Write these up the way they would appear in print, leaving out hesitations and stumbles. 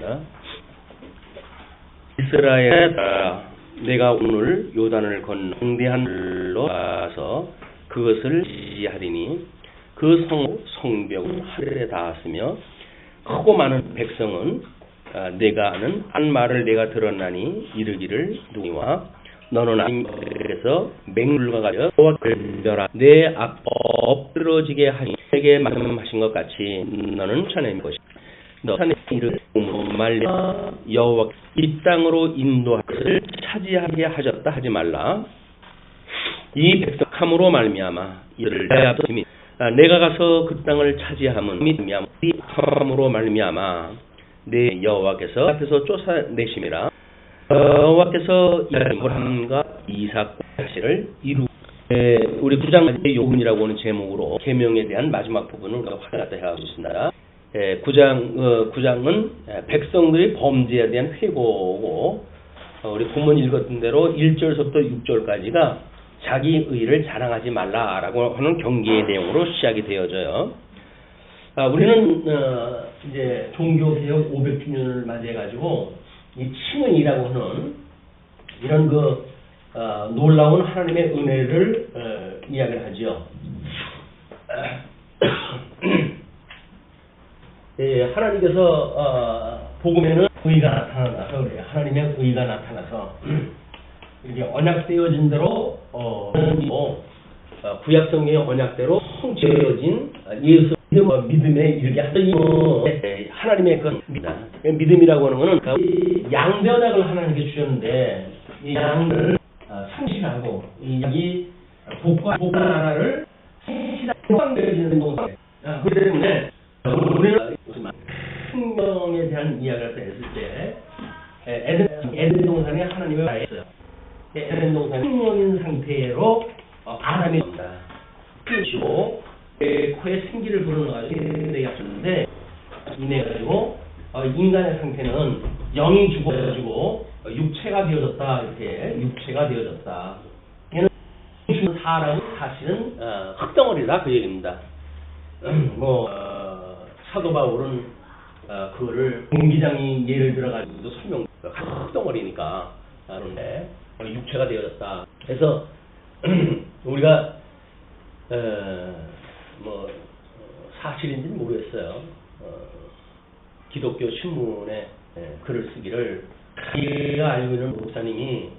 하겠습니다. 이스라엘 내가 오늘 요단을 건너 성대한 물로 와서 그것을 지하리니 그 성벽은 하늘에 닿았으며 크고 많은 백성은 내가 아는 한 말을 내가 들었나니 이르기를 누구와 너는 하나님께서 맹물과 같이 여호와께서 내 앞 엎드러지게 하니 내게 말씀하신 것 같이 너는 전해낼 것이다. 너 산에 이르기를 말려 여호와 이 땅으로 인도할 것을 차지하게 하셨다 하지 말라. 이 백성함으로 말미암아 이를 내 앞에서 내가 가서 그 땅을 차지함은 함으로 말미암아 내 여호와께서 앞에서 쫓아내심이라. 여호와께서 아브라함과 이삭과 야곱을 이루. 우리 9장 요훈이라고 하는 제목으로 계명에 대한 마지막 부분을 우리가 확인하다 해야 하겠습니다. 9장은 백성들의 범죄에 대한 회고고, 우리 본문 읽었던 대로 1절부터 6절까지가 자기 의를 자랑하지 말라라고 하는 경계의 내용으로 시작이 되어져요. 우리는 이제 종교개혁 500주년을 맞이해가지고 이 칭언이라고 하는 이런 놀라운 하나님의 은혜를 이야기를 하죠. 하나님께서 복음에는 의가 나타나서 그래요. 하나님의 의가 나타나서 이게 언약되어진 대로 구약 성경의 언약대로 성취되어진 예수 믿음에 이르게 하는 하나님의 믿음이라고 하는 것은 양대 언약을 하나님께 주셨는데 이 양을 상실하고 이 복과 나라를 상실하는 동상. 그렇기 때문에 우리는 생명에 대한 이야기를 했을 때 에덴 동산에 하나님을 가했어요. 에덴 동산에 생명인 상태로 아담이 옵니다. 그리고 코에 생기를 불어넣어가지고 내가졌는데 이내가지고 인간의 상태는 영이 죽어가지고 육체가 되어졌다. 이렇게 육체가 되어졌다. 얘는 사람은 사실은 흙덩어리다 그 얘기입니다. 사도 바울은 그거를 공기장이 예를 들어가지고 설명 흙덩어리니까 그런데 육체가 되어졌다. 그래서 우리가 사실인지는 모르겠어요. 기독교 신문에 글을 쓰기를 제가 알고 있는 목사님이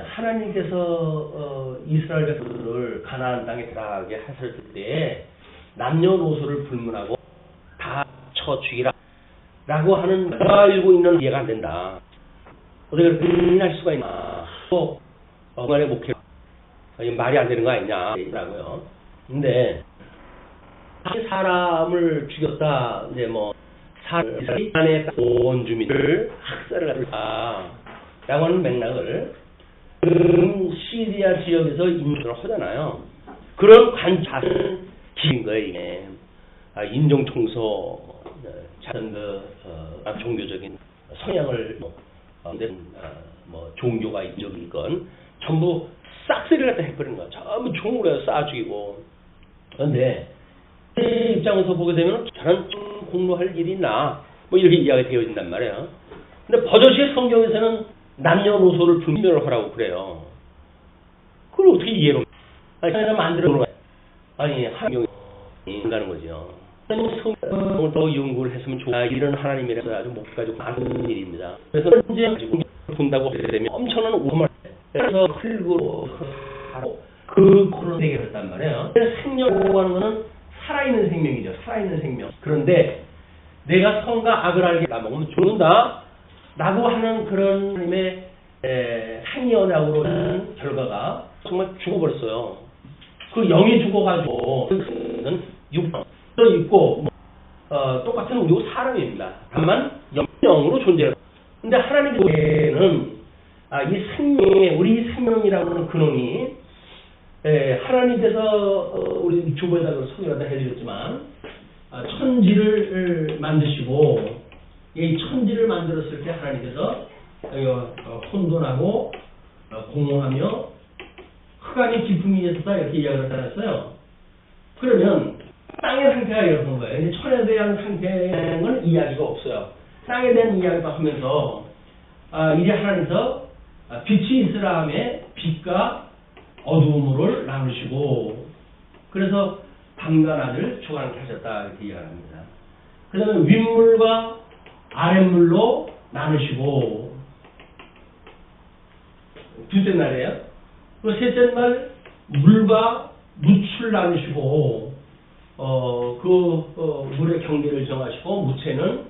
하나님께서 이스라엘 백성들을 가나안 땅에 들어가게 하셨을 때에 남녀노소를 불문하고 다 쳐 죽이라 라고 하는 내가 알고 있는 이해가 안 된다. 어떻게 그렇게 할 수가 있나. 또 어간의 목회 말이 안 되는 거 아니냐라고요. 근데 사람을 죽였다. 이제 사람의 온 주민을 학살을 했다라고 하는 맥락을 시리아 지역에서 인정을 하잖아요. 그런 관찰은 기인 거예요. 이게 인종 청소, 작은 종교적인 성향을 종교가 이적인 건 전부 싹쓸이를 갖다 해버리는 거야. 전부 총으로 해서 쏴 죽이고. 그런데 이 입장에서 보게 되면 저런 공로할 일이 있나? 이렇게 이야기가 되어진단 말이에요. 근데 버젓이 성경에서는 남녀노소를 분별을 하라고 그래요. 그걸 어떻게 이해를 하냐? 만들어 놓은 거야. 아니, 성경이 가는 거죠. 성경을 더 연구를 했으면 좋아. 이런 하나님이라서 아주 못 가지고 많은 일입니다. 그래서 현재 가지고 본다고 하게 되면 엄청난 오말. 그래서 흘고 하고 그 코를 해결했단 말이에요. 생명이라고 하는 것은 살아있는 생명이죠. 살아있는 생명. 그런데 내가 성과 악을 알게 먹으면 죽는다 라고 하는 그런 하나님의 상이 언약으로 하는 결과가 정말 죽어버렸어요. 그 영이 죽어가지고 육도 있고 똑같은 우리 사람입니다. 다만 영으로 존재해요. 근데 하나님께서는 이 생명에 우리 생명이라고 하는 근원이 하나님께서 우리 주보에다 소개하다 해드렸지만 천지를 만드시고 이 천지를 만들었을 때 하나님께서 혼돈하고 공허하며 흑암이 깊음이 있었다 이렇게 이야기를 했어요. 그러면 땅의 상태가 이런 거예요. 천에 대한 상태는 이야기가 없어요. 땅에 대한 이야기를 하면서 이제 하나님께서 빛이 있으라 하며 빛과 어두움을 나누시고 그래서 밤과 낮을 주관케 하셨다 이렇게 이야기합니다. 그 다음에 윗물과 아랫물로 나누시고 둘째 날이에요. 그 셋째 날 물과 무출 나누시고 물의 경계를 정하시고 무채는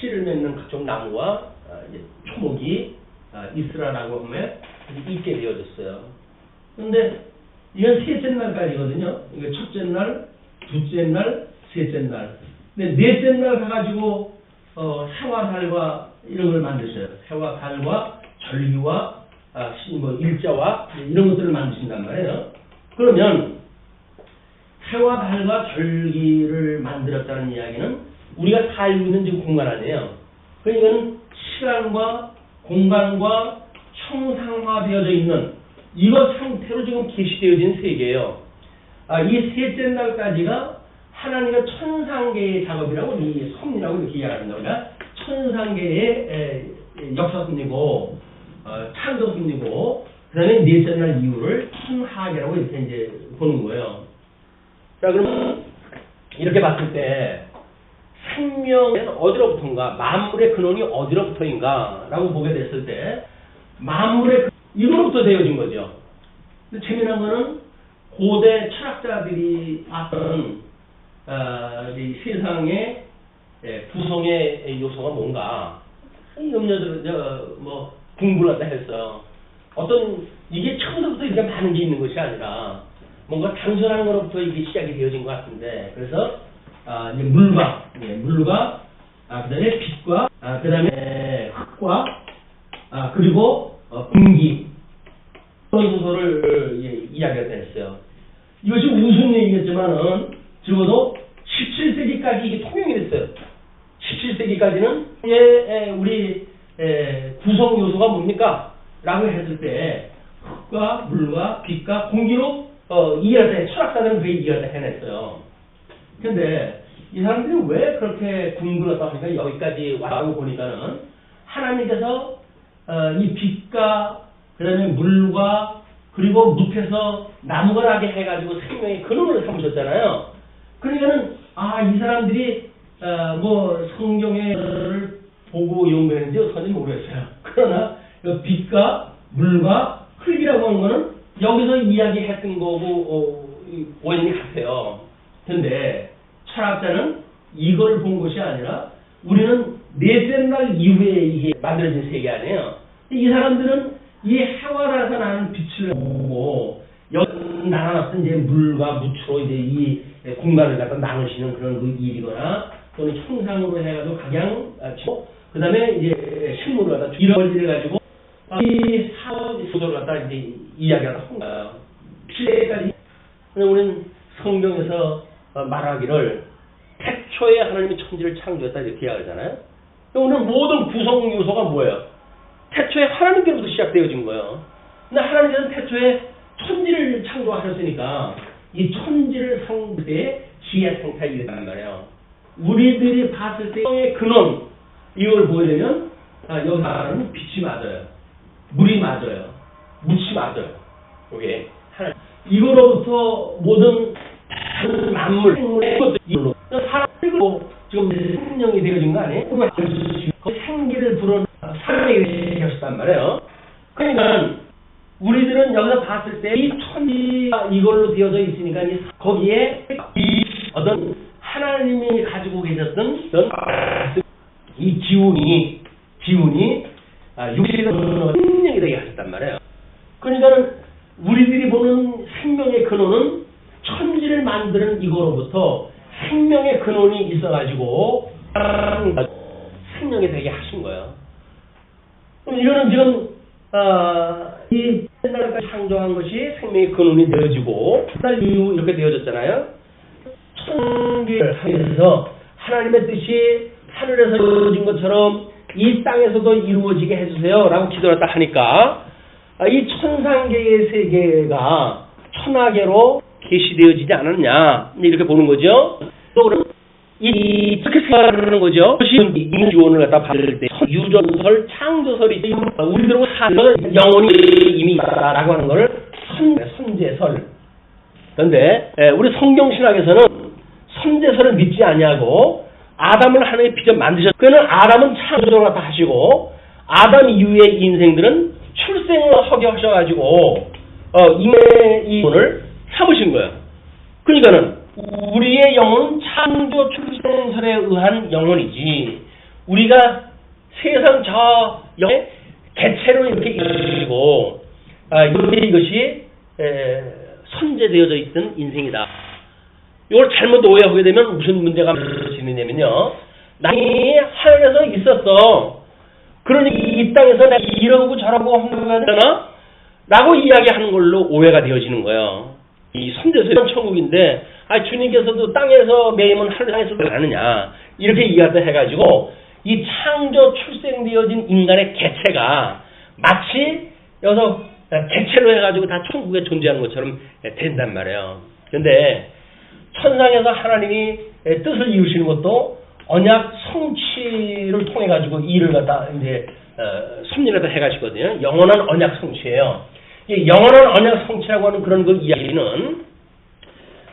씨를 맺는 각종 나무와 초목이 있으라라고 하면 있게 되어졌어요. 그런데 이건 셋째 날까지거든요. 이거 첫째 날, 둘째 날, 셋째 날. 근데 넷째 날 가가지고 새와 달과 이런 걸 만드셔요. 새와 달과 절기와 일자와 이런 것들을 만드신단 말이에요. 그러면 새와 달과 절기를 만들었다는 이야기는 우리가 살고 있는 지금 공간 아니에요. 그러니까 시간과 공간과 형상화되어져 있는 이것 상태로 지금 계시되어진 세계예요. 이 셋째 날까지가 하나님의 천상계의 작업이라고 이 섭리라고 이렇게 이야기합니다. 그러니까 천상계의 역사 섭리고 창조 섭리고 그다음에 넷째 날 이후를 천하계라고 이렇게 이제 보는 거예요. 자, 그러면 이렇게 봤을 때 생명은 어디로부터인가, 만물의 근원이 어디로부터인가라고 보게 됐을 때 만물의 이거로부터 되어진 거죠. 근데 재미난 거는 고대 철학자들이 봤던 이 세상의 구성의 요소가 뭔가 염려들 공부를 하다 했어요. 어떤 이게 처음부터 이렇게 많은 게 있는 것이 아니라 뭔가 단순한 것부터 이게 시작이 되어진 것 같은데 그래서 이제 물과 그다음에 빛과 그다음에 흙과 그리고 공기 그런 소설을 이야기가 됐어요. 이것이 우스운 얘기겠지만은 적어도 17세기까지 이게 통용이 됐어요. 17세기까지는 우리 구성 요소가 뭡니까? 라고 했을 때 흙과 물과 빛과 공기로 이해를 철학자들은 그게 이해를 해냈어요. 근데 이 사람들이 왜 그렇게 궁금하다 하니까 여기까지 와고 보니까는 하나님께서 이 빛과 그다음에 물과 그리고 묵혀서 나무가 나게 해가지고 생명의 근원을 삼으셨잖아요. 그러니까는 이 사람들이 성경을 보고 연구했는지 어떤지 모르겠어요. 그러나 빛과 물과 흙이라고 하는 거는 여기서 이야기했던 거고 원인이 같아요. 근데 철학자는 이걸 본 것이 아니라 우리는 넷째 날 이후에 이게 만들어진 세계 아니에요. 이 사람들은 이 해와 달에서 나는 빛을 보고 여기 나눠놨던 이제 물과 무추로 이제 이 공간을 갖다 나누시는 그런 그 일이거나 또는 형상으로 해가지고 각양 치고 그 다음에 이제 식물을 갖다 이런 원리를 가지고 이 사업 소설을 갖다 이제 이야기를 한 거예요. 시대까지 우리는 성경에서 말하기를 태초에 하나님이 천지를 창조했다 이렇게 이야기하잖아요. 오늘 모든 구성 요소가 뭐예요? 태초에 하나님께로부터 시작되어진 거예요. 근데 하나님께서는 태초에 천지를 창조하셨으니까 이 천지를 상대의 지혜 상태가 이랬단 말이에요. 우리들이 봤을 때의 근원 이걸 보여주면 여기 말하는 빛이 맞아요. 물이 맞아요. 묻이 맞아요. 이게 하나님. 이거로부터 모든 다른 만물, 생물의 것들 이걸로 사람이고 지금 생명이 되어진 거 아니에요? 그 생기를 불어넣은 사람에게 되었단 말이에요. 그러니까 우리들은 여기서 봤을 때 이 천지가 이걸로 되어져 있으니까 거기에 이 어떤 하나님이 가지고 계셨던 이 기운이 육체가 생명이 되게 하셨단 말이에요. 그러니까는 우리들이 보는 생명의 근원은 천지를 만드는 이거로부터 생명의 근원이 있어가지고 생명이 되게 하신 거예요. 이거는 지금 이 옛날까지 창조한 것이 생명의 근원이 되어지고 날 이후 이렇게 되어졌잖아요. 천기를 하면서 하나님의 뜻이 하늘에서 이루어진 것처럼 이 땅에서도 이루어지게 해주세요 라고 기도를 딱 하니까 이 천상계의 세계가 천하계로 계시되어지지 않았냐 이렇게 보는 거죠. 또 그럼 이렇게 생각하는 거죠. 인주원을 갖다 받을 때 유전설, 창조설이 우리들하고 사는 영혼이 이미 있다라고 하는 것을 선제설. 그런데 우리 성경신학에서는 선제설을 믿지 아니하고 아담을 하나님의 빛에 만드셨. 그는 아담은 창조를 갖다 하시고 아담 이후의 인생들은 출생을 하게 하셔가지고 이 영혼을 삼으신 거예요. 그러니까는 우리의 영혼은 창조 출생설에 의한 영혼이지 우리가 세상 저 영의 개체로 이렇게 이루어지고 이것이 선제되어져 있던 인생이다. 이걸 잘못 오해하게 되면 무슨 문제가 벌어지느냐면요. 나이 하늘에서 있었어. 그러니 이 땅에서 내가 이러고 저러고 하는 거잖아? 라고 이야기하는 걸로 오해가 되어지는 거예요. 이 선제설은 천국인데 주님께서도 땅에서 매임은 하늘에서도 하느냐 이렇게 이야기를 해가지고 이 창조 출생되어진 인간의 개체가 마치 여기서 개체로 해가지고 다 천국에 존재하는 것처럼 된단 말이에요. 그런데 천상에서 하나님이 뜻을 이루시는 것도 언약 성취를 통해 가지고 일을 갖다 이제 섭리를 해가시거든요. 영원한 언약 성취예요. 이 영원한 언약 성취라고 하는 그런 그 이야기는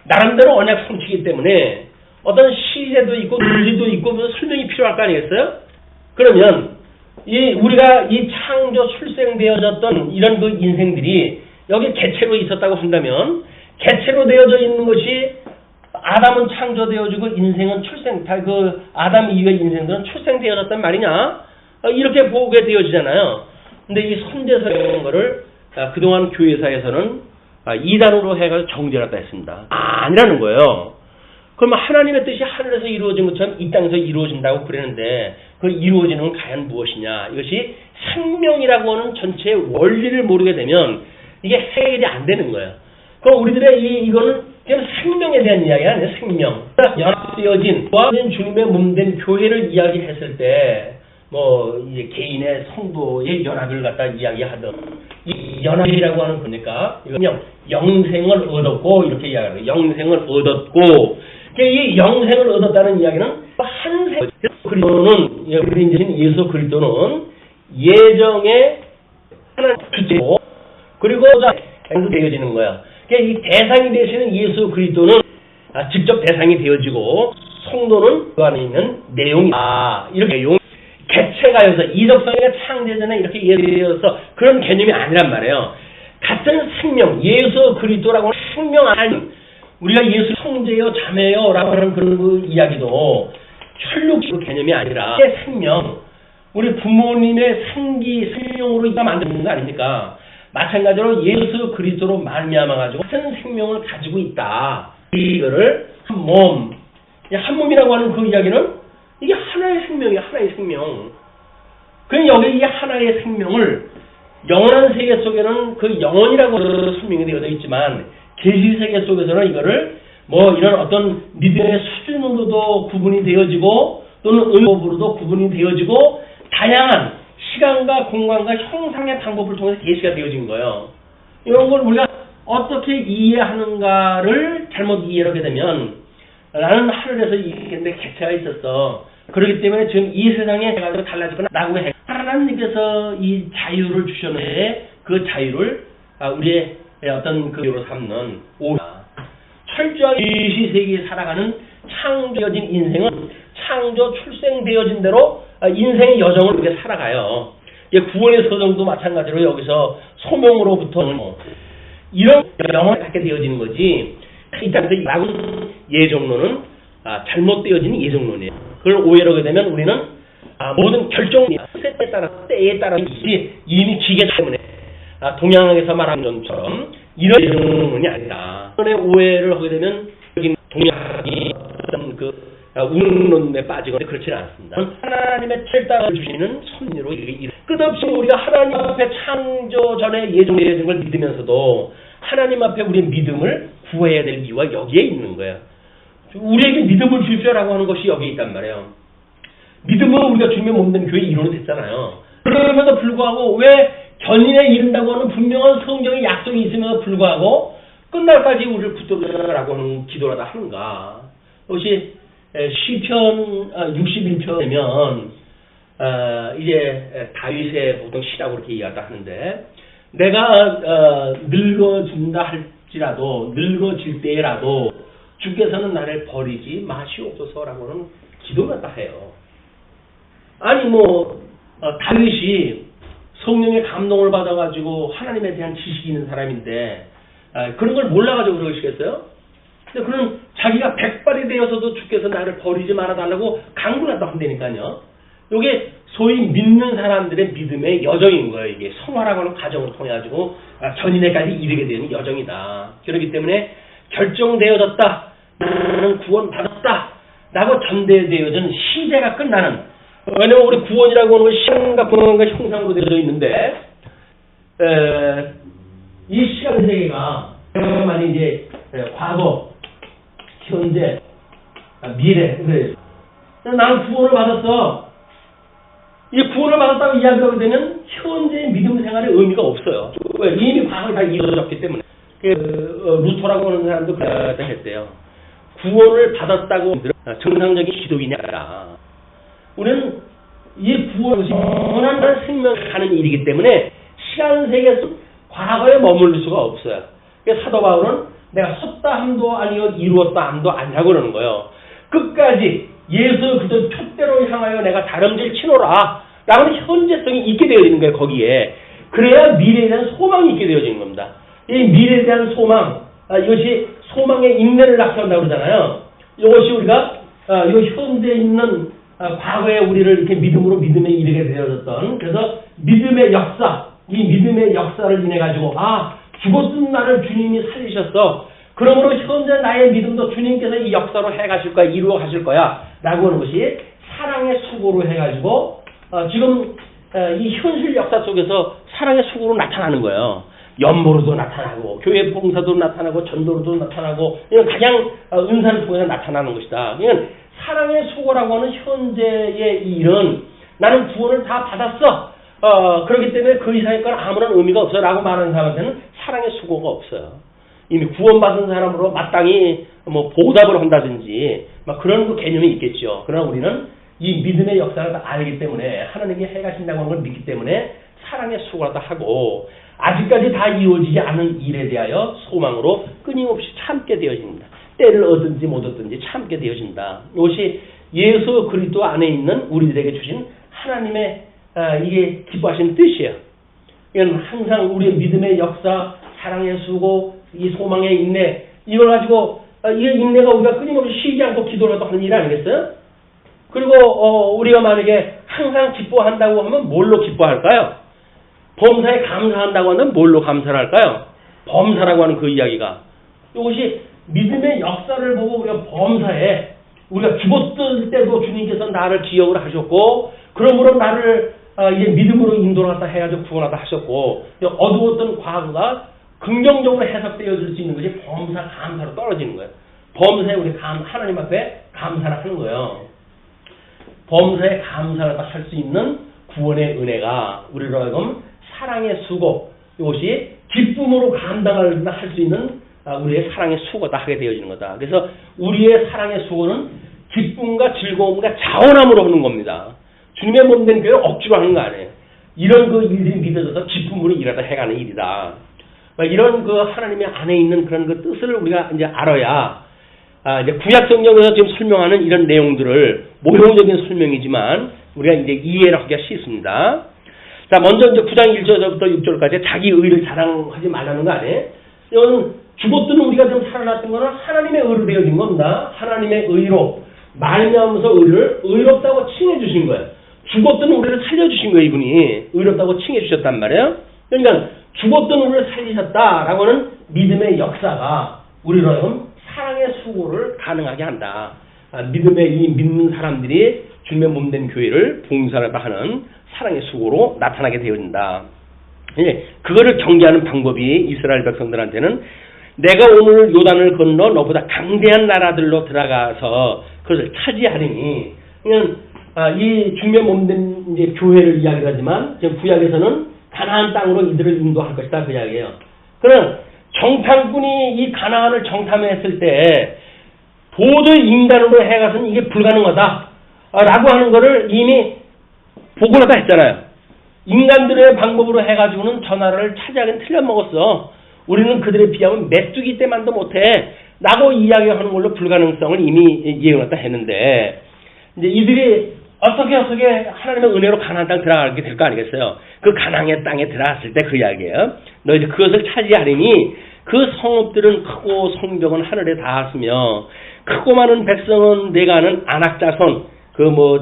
나름대로 언약 성취이기 때문에 어떤 시제도 있고 논리도 있고 설명이 필요할 거 아니겠어요? 그러면 우리가 이 창조 출생되어졌던 이런 그 인생들이 여기 개체로 있었다고 한다면 개체로 되어져 있는 것이 아담은 창조되어지고 인생은 아담 이후의 인생들은 출생되어졌단 말이냐? 이렇게 보게 되어지잖아요. 근데 이 선제설이라는 거를 그동안 교회사에서는 이단으로 해가지고 정죄를 했습니다. 아니라는 거예요. 그러면 하나님의 뜻이 하늘에서 이루어진 것처럼 이 땅에서 이루어진다고 그랬는데 그 이루어지는 건 과연 무엇이냐? 이것이 생명이라고 하는 전체의 원리를 모르게 되면 이게 해결이 안 되는 거예요. 그럼 우리들의 이거는 그냥 생명에 대한 이야기가 아니에요. 생명. 연합되어진 주님의 몸된 교회를 이야기했을 때 이제 개인의 성도의 연합을 갖다 이야기하던 이 연합이라고 하는 거니까 이거 영생을 얻었고 이렇게 이야기하는 거예요. 영생을 얻었고 이 영생을 얻었다는 이야기는 한생 그리스도는 예수 그리스도는 예정의 하나님 주체고 그리고 되어지는 거야. 이 대상이 되시는 예수 그리스도는 직접 대상이 되어지고 성도는 그 안에 있는 내용이다. 이렇게 내용 개체가여서 이적성의 창제 전에 이렇게 예되어서 그런 개념이 아니란 말이에요. 같은 생명, 예수 그리스도라고 하는 생명 안에 우리가 예수 형제요 자매요 라고 하는 그런 그 이야기도 혈육적 개념이 아니라 생명, 우리 부모님의 생명으로 만드는 거 아닙니까? 마찬가지로 예수 그리스도로 말미암아 가지고 같은 생명을 가지고 있다. 이거를 한 몸이라고 하는 그 이야기는 이게 하나의 생명이야, 하나의 생명. 그럼 여기 이 하나의 생명을 영원한 세계 속에는 그 영원이라고 설명이 되어져 있지만 계시 세계 속에서는 이거를 이런 어떤 믿음의 수준으로도 구분이 되어지고 또는 의법으로도 구분이 되어지고 다양한 시간과 공간과 형상의 방법을 통해서 계시가 되어진 거예요. 이런 걸 우리가 어떻게 이해하는가를 잘못 이해하게 되면 나는 하늘에서 이게 개체가 있었어. 그렇기 때문에 지금 이 세상에 가지고 달라지거나 나고 해. 하나님께서 이 자유를 주셨는데 그 자유를 우리의 어떤 그 자유로 삼는 철저하게 이 세계에 살아가는 창조되어진 인생은 창조 출생되어진 대로 인생의 여정을 우리가 살아가요. 구원의 서정도 마찬가지로 여기서 소명으로부터 이런 영혼을 갖게 되어지는 거지. 이 땅에서 예정론은 잘못되어지는 예정론이에요. 그걸 오해를 하게 되면 우리는 모든 결정이 때에 따라 이미 기계 때문에 동양에서 말하는 것처럼 이런 예정론이 아니다. 그런 오해를 하게 되면 여기 동양이 어떤 우능론에 빠지거나 그렇지는 않습니다. 하나님의 철당을 주시는 섭리로 끝없이 우리가 하나님 앞에 창조 전에 예정되어진 걸 믿으면서도 하나님 앞에 우리의 믿음을 구해야 될 이유가 여기에 있는 거예요. 우리에게 믿음을 주십시오라고 하는 것이 여기에 있단 말이에요. 믿음은 우리가 주님의 몸된 교회 이론이 됐잖아요. 그러면서 불구하고 왜 견인에 이른다고 하는 분명한 성경의 약속이 있음에도 불구하고 끝날까지 우리를 붙들으라고 하는 기도라도 하는가. 그것이 시편 61편 되면 이제 다윗의 보통 시라고 그렇게 이야기를 하는데 내가 늙어진다 할지라도 늙어질 때라도 주께서는 나를 버리지 마시옵소서라고는 기도를 갖다 해요. 아니 다윗이 성령의 감동을 받아가지고 하나님에 대한 지식이 있는 사람인데 그런 걸 몰라가지고 그러시겠어요? 근데 그는 자기가 백발이 되어서도 주께서 나를 버리지 말아달라고 강구를 갖다 한다니까요. 이게 소위 믿는 사람들의 믿음의 여정인 거예요. 이게 성화라고 하는 과정을 통해 가지고 전인에까지 이르게 되는 여정이다. 그렇기 때문에 결정되어졌다. 나는 구원받았다. 라고 전대되어진 시제가 끝나는, 왜냐면 우리 구원이라고 하는 건 시간과 공간과 형상으로 되어져 있는데 이 시간 세계가 많이 이제 과거, 현재, 미래. 나는 구원을 받았어. 이 구원을 받았다고 이야기하게 되면 현재의 믿음 생활에 의미가 없어요. 왜? 이미 과거에 다 이루어졌기 때문에. 루터라고 하는 사람도 그렇게 했대요. 구원을 받았다고 정상적인 기독인이라. 우리는 이 구원이 영원한 생명을 가는 일이기 때문에 시간 세계에서 과거에 머물 수가 없어요. 그래서 사도 바울은 내가 섰다 함도 아니요 이루었다 함도 아니라고 그러는 거예요. 끝까지 예수 그리스도 표대로 향하여 내가 다름질 치노라 라는 현재성이 있게 되어지는 거예요. 거기에. 그래야 미래에 대한 소망이 있게 되어지는 겁니다. 이 미래에 대한 소망, 이것이 소망의 인내를 낳는다고 그러잖아요. 이것이 우리가 이 현재에 있는 과거에 우리를 이렇게 믿음에 이르게 되어졌던, 그래서 믿음의 역사, 이 믿음의 역사를 인해 가지고 죽었던 나를 주님이 살리셨어. 그러므로 현재 나의 믿음도 주님께서 이 역사로 해가실 거야, 이루어 가실 거야 라고 하는 것이 사랑의 수고로 해가지고 지금 이 현실 역사 속에서 사랑의 수고로 나타나는 거예요. 연보로도 나타나고 교회 봉사도 나타나고 전도로도 나타나고 이건 가장 은사를 통해서 나타나는 것이다. 이건 사랑의 수고라고 하는 현재의 일은 나는 구원을 다 받았어. 그렇기 때문에 그 이상의 건 아무런 의미가 없어 라고 말하는 사람한테는 사랑의 수고가 없어요. 이미 구원받은 사람으로 마땅히 보답을 한다든지 그런 그 개념이 있겠죠. 그러나 우리는 이 믿음의 역사를 다 알기 때문에 하나님이 해가신다고 하는 걸 믿기 때문에 사랑의 수고를 다 하고 아직까지 다 이루어지지 않은 일에 대하여 소망으로 끊임없이 참게 되어집니다. 때를 얻든지 못 얻든지 참게 되어진다. 이것이 예수 그리스도 안에 있는 우리들에게 주신 하나님의 이게 기뻐하시는 뜻이에요. 이건 항상 우리의 믿음의 역사, 사랑의 수고, 이 소망의 인내, 이걸 가지고 이 인내가 우리가 끊임없이 쉬지 않고 기도라도 하는 일 아니겠어요? 그리고 우리가 만약에 항상 기뻐한다고 하면 뭘로 기뻐할까요? 범사에 감사한다고 하면 뭘로 감사를 할까요? 범사라고 하는 그 이야기가. 이것이 믿음의 역사를 보고 우리가 범사에 우리가 죽었을 때도 주님께서 나를 기억을 하셨고 그러므로 나를 이제 믿음으로 인도를 갖다 해가지고 구원하다 하셨고 어두웠던 과거가 긍정적으로 해석되어질 수 있는 것이 범사 감사로 떨어지는 거예요. 범사에 우리 하나님 앞에 감사를 하는 거예요. 범사에 감사를 할 수 있는 구원의 은혜가 우리로 하여금 사랑의 수고, 이것이 기쁨으로 감당을 할 수 있는 우리의 사랑의 수고다 하게 되어지는 거다. 그래서 우리의 사랑의 수고는 기쁨과 즐거움과 자원함으로 하는 겁니다. 주님의 몸된 교회 억지로 하는 거 아니에요. 이런 그 일들이 믿어져서 기쁨으로 일하다 해가는 일이다. 이런 그 하나님의 안에 있는 그런 그 뜻을 우리가 이제 알아야 이제 구약 성경에서 지금 설명하는 이런 내용들을 모형적인 설명이지만 우리가 이제 이해를 하기가 쉽습니다. 자, 먼저 이제 9장 1절부터 6절까지 자기 의를 자랑하지 말라는 거 아니에요? 이건 죽었던 우리가 좀 살아났던 거는 하나님의 의로 되어진 겁니다. 하나님의 의로 말미암아서 우리를 의롭다고 칭해 주신 거예요. 죽었던 우리를 살려주신 거예요. 이분이 의롭다고 칭해 주셨단 말이에요. 그러니까 죽었던 우리를 살리셨다라고 하는 믿음의 역사가 우리로 하여금 사랑의 수고를 가능하게 한다. 믿음의 이 믿는 사람들이 주님의 몸된 교회를 봉사하다 하는 사랑의 수고로 나타나게 되어진다. 그거를 경계하는 방법이 이스라엘 백성들한테는 내가 오늘 요단을 건너 너보다 강대한 나라들로 들어가서 그것을 차지하리니, 이 주님의 몸된 이제 교회를 이야기하지만 지금 구약에서는 가나안 땅으로 이들을 인도할 것이다 그 이야기예요. 그러나 정탐꾼이 이 가나안을 정탐했을 때 도저히 인간으로 해가서는 이게 불가능하다 라고 하는 거를 이미 보고를 다 했잖아요. 인간들의 방법으로 해가지고는 저 나라를 차지하기는 틀려먹었어. 우리는 그들에 비하면 메뚜기 때만도 못해 라고 이야기하는 걸로 불가능성을 이미 예언을 다 했는데, 이제 이들이 어떻게 하나님의 은혜로 가나안 땅 들어가게 될 거 아니겠어요. 그 가나안의 땅에 들어갔을 때 그 이야기예요. 너희들 그것을 차지하리니 그 성읍들은 크고 성벽은 하늘에 닿았으며 크고 많은 백성은 내가 아는 안악자손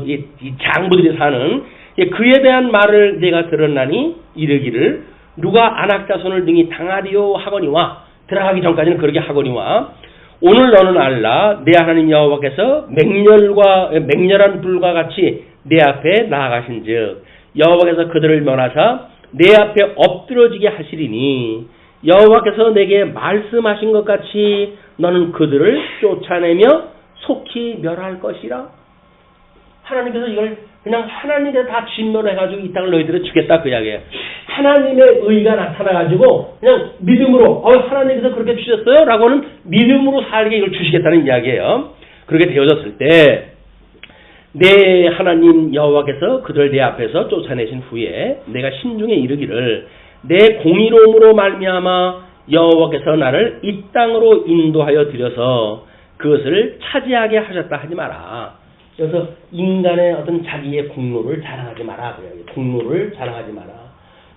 이 장부들이 사는 그에 대한 말을 내가 들었나니 이르기를 누가 안악자손을 등이 당하리요 하거니와, 들어가기 전까지는 그렇게 하거니와, 오늘 너는 알라 내 하나님 여호와께서 맹렬한 불과 같이 내 앞에 나아가신즉 여호와께서 그들을 면하사 내 앞에 엎드러지게 하시리니 여호와께서 내게 말씀하신 것 같이 너는 그들을 쫓아내며 속히 멸할 것이라. 하나님께서 이걸 그냥 하나님께서 다 진멸해가지고 이 땅을 너희들을 주겠다 그 이야기예요. 하나님의 의가 나타나가지고 그냥 믿음으로 하나님께서 그렇게 주셨어요? 라고는 믿음으로 살게 이걸 주시겠다는 이야기예요. 그렇게 되어졌을 때 내 하나님 여호와께서 그들 내 앞에서 쫓아내신 후에 내가 심중에 이르기를 내 공의로움으로 말미암아 여호와께서 나를 이 땅으로 인도하여 들여서 그것을 차지하게 하셨다 하지 마라. 그래서 인간의 어떤 자기의 공로를 자랑하지 마라. 공로를 자랑하지 마라.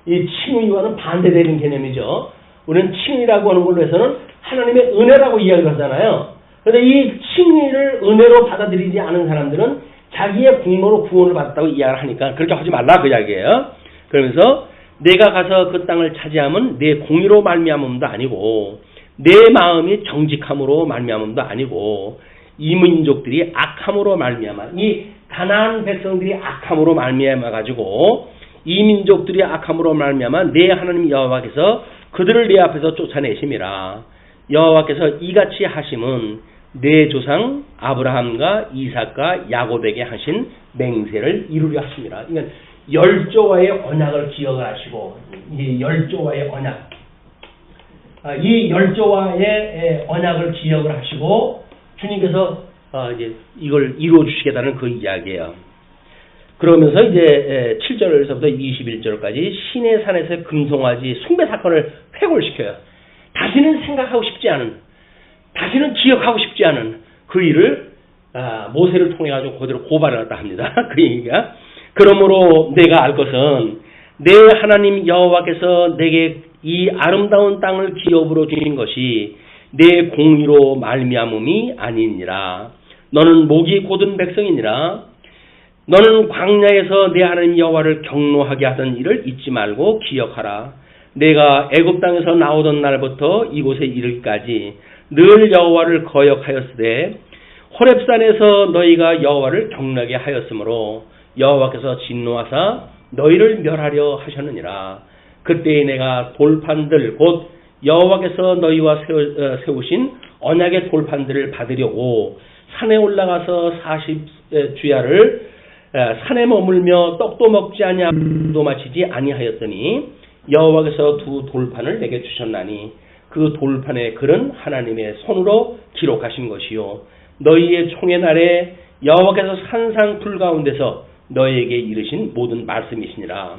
이 칭의와는 반대되는 개념이죠. 우리는 칭의라고 하는 걸로 해서는 하나님의 은혜라고 이야기를 하잖아요. 그런데 이 칭의를 은혜로 받아들이지 않은 사람들은 자기의 공로로 구원을 받았다고 이야기를 하니까 그렇게 하지 말라 그 이야기예요. 그러면서 내가 가서 그 땅을 차지하면 내 공의로 말미암음도 아니고 내 마음이 정직함으로 말미암음도 아니고 이 민족들이 악함으로 말미암아, 이 가나안 백성들이 악함으로 말미암아 가지고 이 민족들이 악함으로 말미암아 내 하나님 여호와께서 그들을 내 앞에서 쫓아내심이라. 여호와께서 이같이 하심은 내 조상 아브라함과 이삭과 야곱에게 하신 맹세를 이루려 하심이라. 그러니까 열조와의 언약을 기억을 하시고, 이 열조와의 언약, 이 열조와의 언약을 기억을 하시고 주님께서 이제 이걸 이루어 주시겠다는 그 이야기예요. 그러면서 이제 7절에서부터 21절까지 시내 산에서 금송아지 숭배 사건을 회골시켜요. 다시는 생각하고 싶지 않은, 다시는 기억하고 싶지 않은 그 일을 모세를 통해 가지고 그대로 고발을 했다 합니다. 그 얘기가. 그러므로 내가 알 것은 내 하나님 여호와께서 내게 이 아름다운 땅을 기업으로 주신 것이 내 공의로 말미암음이 아니니라. 너는 목이 곧은 백성이니라. 너는 광야에서 내 하나님 여호와를 경노하게 하던 일을 잊지 말고 기억하라. 내가 애굽 땅에서 나오던 날부터 이곳에 이르기까지 늘 여호와를 거역하였으되 호렙산에서 너희가 여호와를 경노하게 하였으므로 여호와께서 진노하사 너희를 멸하려 하셨느니라. 그때에 내가 돌판들 곧 여호와께서 너희와 세우신 언약의 돌판들을 받으려고 산에 올라가서 40주야를 산에 머물며 떡도 먹지 아니하고 물도 마시지 아니하였더니 여호와께서 두 돌판을 내게 주셨나니 그 돌판의 글은 하나님의 손으로 기록하신 것이요 너희의 총의 날에 여호와께서 산상 불 가운데서 너희에게 이르신 모든 말씀이시니라.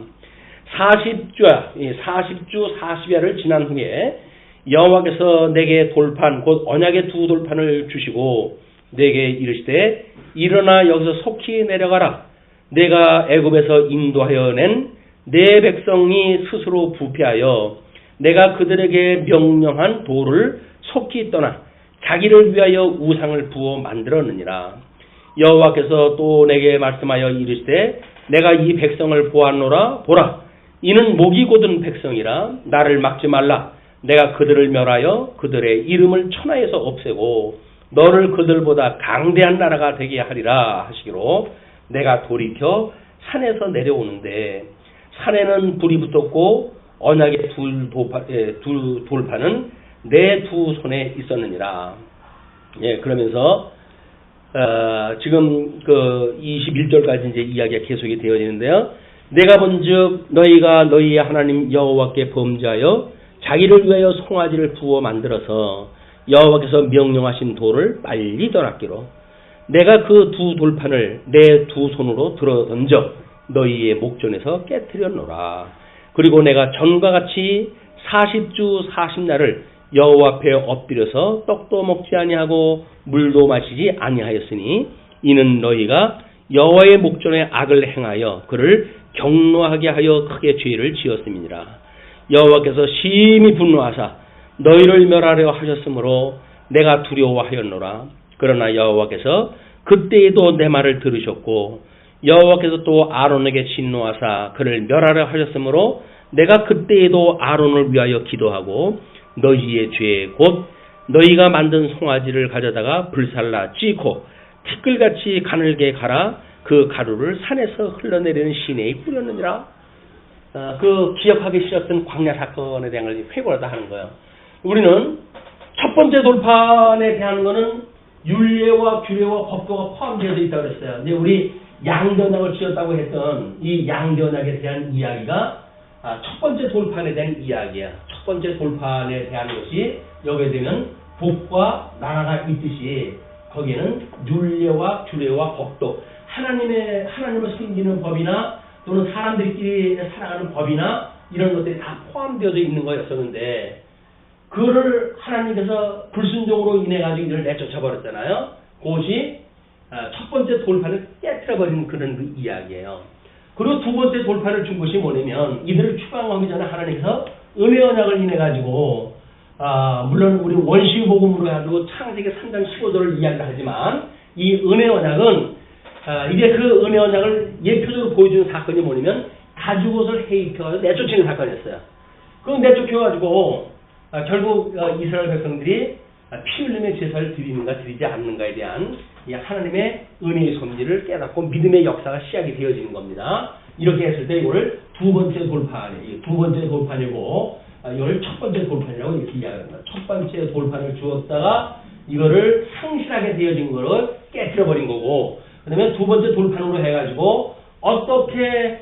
40주 40야를 지난 후에 여호와께서 내게 돌판 곧 언약의 두 돌판을 주시고 내게 이르시되 일어나 여기서 속히 내려가라. 내가 애굽에서 인도하여 낸 내 백성이 스스로 부패하여 내가 그들에게 명령한 도를 속히 떠나 자기를 위하여 우상을 부어 만들었느니라. 여호와께서 또 내게 말씀하여 이르시되 내가 이 백성을 보았노라. 보라, 이는 목이 곧은 백성이라. 나를 막지 말라. 내가 그들을 멸하여 그들의 이름을 천하에서 없애고 너를 그들보다 강대한 나라가 되게 하리라 하시기로 내가 돌이켜 산에서 내려오는데 산에는 불이 붙었고 언약의 두 돌판은 내 두 손에 있었느니라. 예, 그러면서 지금 그 21절까지 이제 이야기가 계속이 되어지는데요. 내가 본즉 너희가 너희의 하나님 여호와께 범죄하여 자기를 위하여 송아지를 부어 만들어서 여호와께서 명령하신 돌을 빨리 떠났기로 내가 그 두 돌판을 내 두 손으로 들어 던져 너희의 목전에서 깨뜨렸노라. 그리고 내가 전과 같이 40주 40날을 여호와 앞에 엎드려서 떡도 먹지 아니하고 물도 마시지 아니하였으니 이는 너희가 여호와의 목전에 악을 행하여 그를 경노하게 하여 크게 죄를 지었음이니라. 여호와께서 심히 분노하사 너희를 멸하려 하셨으므로 내가 두려워하였노라. 그러나 여호와께서 그때에도 내 말을 들으셨고 여호와께서 또 아론에게 진노하사 그를 멸하려 하셨으므로 내가 그때에도 아론을 위하여 기도하고 너희의 죄 곧 너희가 만든 송아지를 가져다가 불살라 찌고 티끌같이 가늘게 갈아 그 가루를 산에서 흘러내리는 시내에 뿌렸느니라. 그 기억하기 싫었던 광야 사건에 대한 걸 회고하다 하는 거예요. 우리는 첫 번째 돌판에 대한 거는 율례와 규례와 법도가 포함되어 있다고 그랬어요. 근데 우리 양변약을 지었다고 했던 이 양변약에 대한 이야기가 첫 번째 돌판에 대한 이야기야. 첫 번째 돌판에 대한 것이 여기에 되면 복과 나라가 있듯이 거기에는 율례와 규례와 법도 하나님을 섬기는 법이나 또는 사람들끼리 살아가는 법이나 이런 것들이 다 포함되어져 있는 거였었는데 그거를 하나님께서 불순종으로 인해 가지고 이를 내쫓아 버렸잖아요. 그것이 첫 번째 돌판을 깨뜨려 버리는 그런 그 이야기예요. 그리고 두 번째 돌판을 준 것이 뭐냐면 이들을 추방하기 전에 하나님께서 은혜 언약을 인해 가지고 물론 우리 원시 복음으로 해가지고 창세기 3장 15절을 이야기를 하지만 이 은혜 언약은 이제 그 은혜 언약을 예표적으로 보여주는 사건이 뭐냐면 가죽옷을 해입혀서 내쫓는 사건이었어요. 그 내쫓혀가지고 결국 이스라엘 백성들이 피 흘림의 제사를 드리는가 드리지 않는가에 대한 이 하나님의 은혜의 섭리를 깨닫고 믿음의 역사가 시작이 되어지는 겁니다. 이렇게 했을 때 이걸 두 번째 돌판이고 이걸 첫 번째 돌판이라고 이렇게 이야기합니다. 첫 번째 돌판을 주었다가 이거를 상실하게 되어진 거를 깨뜨려 버린 거고 그 다음에 두 번째 돌판으로 해가지고 어떻게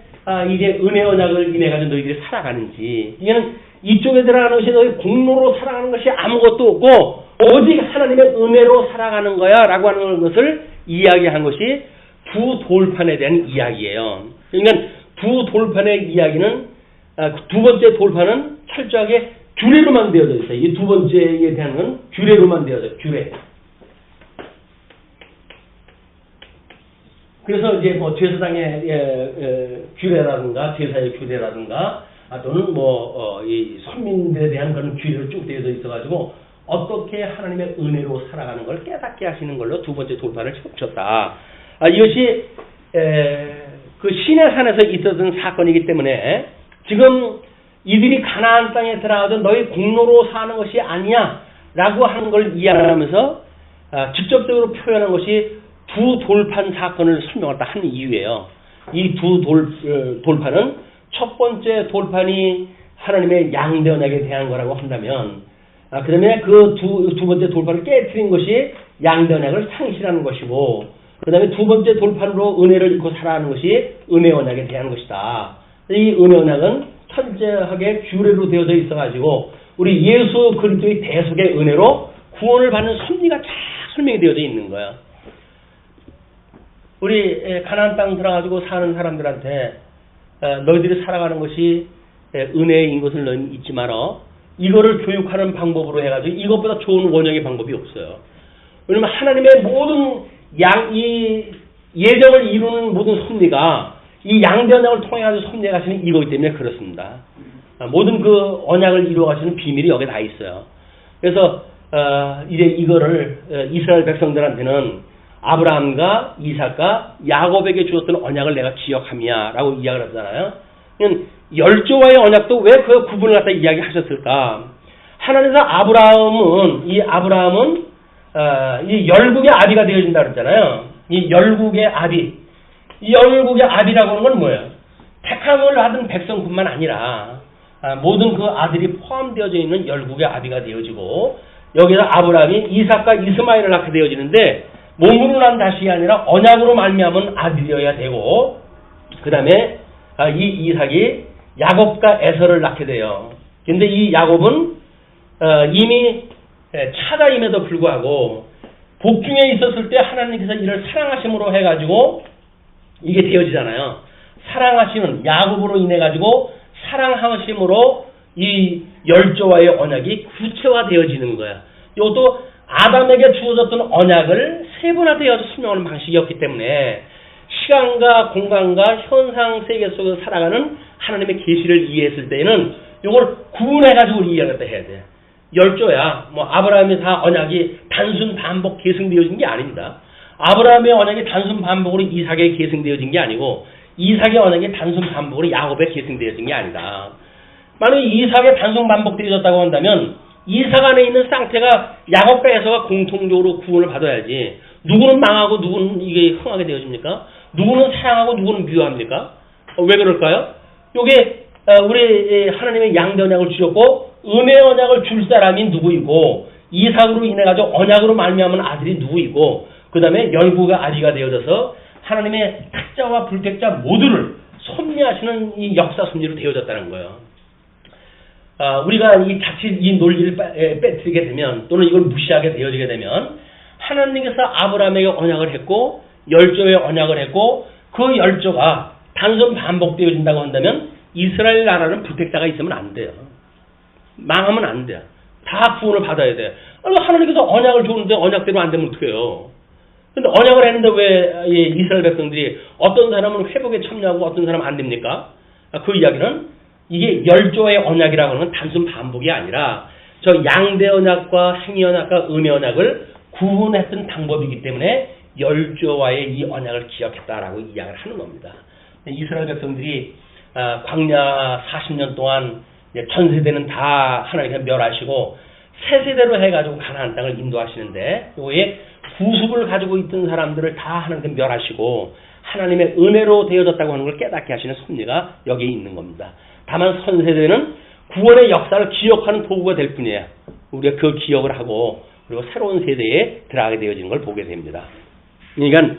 이제 은혜 언약을 인해 가지고 너희들이 살아가는지 이게는 이쪽에 들어가는 것이 너희 공로로 살아가는 것이 아무것도 없고 오직 하나님의 은혜로 살아가는 거야 라고 하는 것을 이야기한 것이 두 돌판에 대한 이야기예요. 그러니까 두 돌판의 이야기는 두 번째 돌판은 철저하게 규례로만 되어져 있어요. 이 두 번째에 대한 건 규례로만 되어져 있어요. 규례. 그래서 이제 뭐 제사장의 규례라든가 제사의 규례라든가 또는 이 선민들에 대한 그런 규례로 쭉 되어져 있어가지고 어떻게 하나님의 은혜로 살아가는 걸 깨닫게 하시는 걸로 두 번째 돌판을 쳤다. 이것이 그 시내산에서 있었던 사건이기 때문에 지금 이들이 가나안 땅에 들어가도 너희 공로로 사는 것이 아니야 라고 하는 걸 이해하면서 직접적으로 표현한 것이 두 돌판 사건을 설명하다 한 이유예요. 이 두 돌판은 첫 번째 돌판이 하나님의 양대 언약에 대한 거라고 한다면 그 다음에 그 두 번째 돌판을 깨뜨린 것이 양대 언약을 상실하는 것이고 그 다음에 두 번째 돌판으로 은혜를 입고 살아가는 것이 은혜 언약에 대한 것이다. 이 은혜 언약은 철저하게 규례로 되어져 있어가지고 우리 예수 그리스도의 대속의 은혜로 구원을 받는 섭리가 잘 설명이 되어져 있는 거야. 우리 가나안 땅 들어가지고 사는 사람들한테 너희들이 살아가는 것이 은혜인 것을 너희는 잊지 마라. 이거를 교육하는 방법으로 해가지고 이것보다 좋은 원형의 방법이 없어요. 왜냐면 하나님의 모든 이 예정을 이루는 모든 섭리가 이 양대 언약을 통해 가지고 섭리해 가시는 이거기 때문에 그렇습니다. 모든 그 언약을 이루어 가시는 비밀이 여기에 다 있어요. 그래서 이제 이거를 이스라엘 백성들한테는 아브라함과 이삭과 야곱에게 주었던 언약을 내가 기억함이야라고 이야기를 하잖아요. 열조와의 언약도 왜 그 구분을 갖다 이야기하셨을까? 하나님께서 아브라함은 이 열국의 아비가 되어진다 그랬잖아요. 이 열국의 아비. 이 열국의 아비라고 하는 건 뭐예요? 택함을 받은 백성뿐만 아니라 모든 그 아들이 포함되어져 있는 열국의 아비가 되어지고 여기서 아브라함이 이삭과 이스마엘을 낳게 되어지는데 몸으로 난 자식이 아니라 언약으로 말미암은 아들이어야 되고 그 다음에 이 이삭이 야곱과 에서를 낳게 돼요. 근데 이 야곱은 이미 차자임에도 불구하고 복중에 있었을 때 하나님께서 이를 사랑하심으로 해가지고 이게 되어지잖아요. 사랑하시는 야곱으로 인해 가지고 사랑하심으로 이 열조와의 언약이 구체화되어지는 거야. 이것도 아담에게 주어졌던 언약을 세분화되어서 설명하는 방식이었기 때문에 시간과 공간과 현상 세계 속에서 살아가는 하나님의 계시를 이해했을 때는 이걸 구분해가지고 이해를 해야 돼. 열조야. 뭐 아브라함의 다 언약이 단순 반복 계승되어진 게 아닙니다. 아브라함의 언약이 단순 반복으로 이삭에 계승되어진 게 아니고 이삭의 언약이 단순 반복으로 야곱에 계승되어진 게 아니다. 만약에 이삭의 단순 반복되어졌다고 한다면 이삭 안에 있는 쌍태가 야곱과 에서가 공통적으로 구원을 받아야지. 누구는 망하고 누구는 이게 흥하게 되어집니까? 누구는 사랑하고 누구는 미워합니까? 왜 그럴까요? 요게 우리 하나님의 양대 언약을 주셨고 은혜 언약을 줄 사람이 누구이고 이삭으로 인해 가지고 언약으로 말미암은 아들이 누구이고 그 다음에 열구가 아비가 되어져서 하나님의 택자와 불택자 모두를 섭리하시는 이 역사 섭리로 되어졌다는 거예요. 우리가 이 자칫 이 논리를 빼뜨리게 되면 또는 이걸 무시하게 되어지게 되면 하나님께서 아브라함에게 언약을 했고 열조에 언약을 했고 그 열조가 단순 반복되어진다고 한다면 이스라엘 나라는 불택자가 있으면 안 돼요. 망하면 안 돼요. 다 구원을 받아야 돼요. 하나님께서 언약을 줬는데 언약대로 안 되면 어떡해요. 근데 언약을 했는데 왜 이스라엘 백성들이 어떤 사람은 회복에 참여하고 어떤 사람은 안 됩니까? 그 이야기는 이게 열조의 언약이라고 하는 건 단순 반복이 아니라 저 양대 언약과 행위 언약과 은혜 언약을 구분했던 방법이기 때문에 열조와의 이 언약을 기억했다라고 이야기를 하는 겁니다. 이스라엘 백성들이 광야 40년 동안 전 세대는 다 하나님께서 멸하시고 새 세대로 해가지고 가나안 땅을 인도하시는데 요에 구습을 가지고 있던 사람들을 다 하나님께서 멸하시고 하나님의 은혜로 되어졌다고 하는 걸 깨닫게 하시는 섭리가 여기에 있는 겁니다. 다만 선세대는 구원의 역사를 기억하는 도구가 될 뿐이에요. 우리가 그 기억을 하고 그리고 새로운 세대에 들어가게 되어지는 걸 보게 됩니다. 그러니까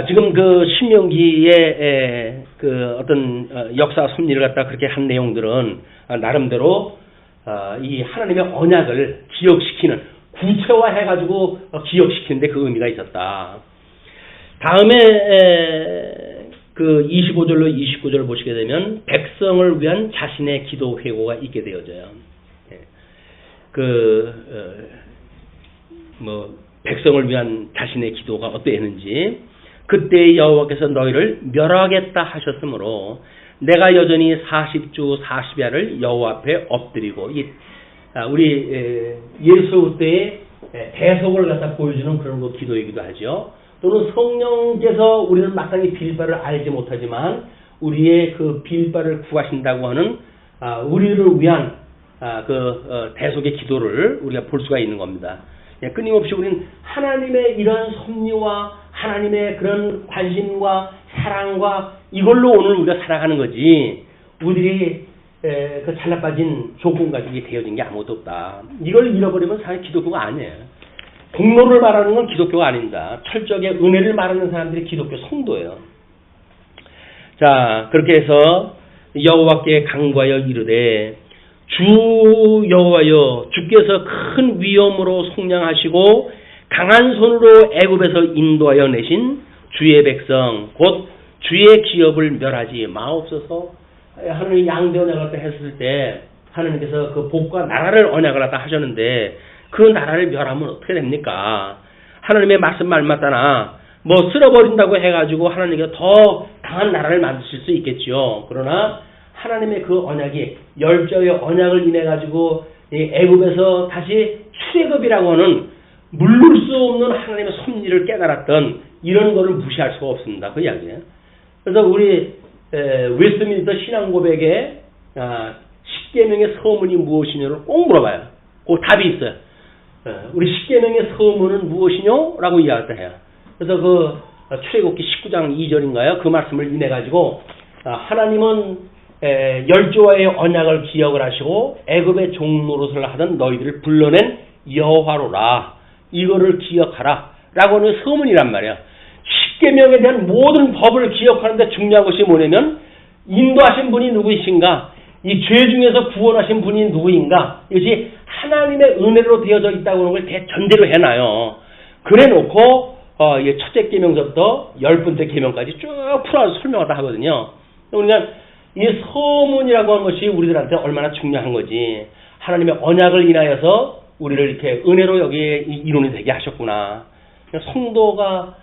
지금 그 신명기의 그 어떤 역사 섭리를 갖다 그렇게 한 내용들은 나름대로 이 하나님의 언약을 기억시키는 구체화해가지고 기억시키는데 그 의미가 있었다. 다음에 그 25절로 29절을 보시게 되면 백성을 위한 자신의 기도 회고가 있게 되어져요. 백성을 위한 자신의 기도가 어떠했는지 그때 여호와께서 너희를 멸하겠다 하셨으므로 내가 여전히 40주 40야를 여호와 앞에 엎드리고 우리 예수 때의 대속을 갖다 보여주는 그런 거 기도이기도 하죠. 또는 성령께서 우리는 마땅히 빌바를 알지 못하지만 우리의 그 빌바를 구하신다고 하는 우리를 위한 대속의 기도를 우리가 볼 수가 있는 겁니다. 끊임없이 우리는 하나님의 이런 섭리와 하나님의 그런 관심과 사랑과 이걸로 오늘 우리가 살아가는 거지 우리들이 그 잘나빠진 조건 가지고 되어진 게 아무것도 없다. 이걸 잃어버리면 사실 기독교가 아니에요. 공로를 말하는 건 기독교가 아닙니다. 철저하게 은혜를 말하는 사람들이 기독교 성도예요. 자, 그렇게 해서 여호와께 간구하여 이르되 주 여호와여 주께서 큰 위엄으로 속량하시고 강한 손으로 애굽에서 인도하여 내신 주의 백성 곧 주의 기업을 멸하지 마옵소서. 하나님 양대 언약을 갖다 했을 때 하나님께서 그 복과 나라를 언약을 갖다 하셨는데 그 나라를 멸하면 어떻게 됩니까? 하나님의 말씀 말마다나 쓸어버린다고 해가지고 하나님께서 더 강한 나라를 만드실 수 있겠죠. 그러나 하나님의 그 언약이 열조의 언약을 인해 가지고 애굽에서 다시 출애굽이라고 하는 물를 수 없는 하나님의 섭리를 깨달았던 이런 거를 무시할 수가 없습니다. 그 이야기예요. 그래서 우리 웨스트민스터 신앙고백에 10계명의 서문이 무엇이냐를 꼭 물어봐요. 그 답이 있어요. 우리 10계명의 서문은 무엇이뇨? 라고 이야기해요. 그래서 그 출애굽기 19장 2절인가요? 그 말씀을 인해 가지고 하나님은 열조와의 언약을 기억을 하시고 애굽의 종노릇을 하던 너희들을 불러낸 여호와로라. 이거를 기억하라. 라고 하는 서문이란 말이야. 10계명에 대한 모든 법을 기억하는데 중요한 것이 뭐냐면 인도하신 분이 누구이신가? 이 죄 중에서 구원하신 분이 누구인가? 이것이 하나님의 은혜로 되어져 있다고 하는 걸 대전제로 해놔요. 그래 놓고 첫째 계명서부터 10번째 계명까지 쭉 풀어서 설명하다 하거든요. 그러니까 이 서문이라고 하는 것이 우리들한테 얼마나 중요한 거지. 하나님의 언약을 인하여서 우리를 이렇게 은혜로 여기에 이론이 되게 하셨구나. 성도가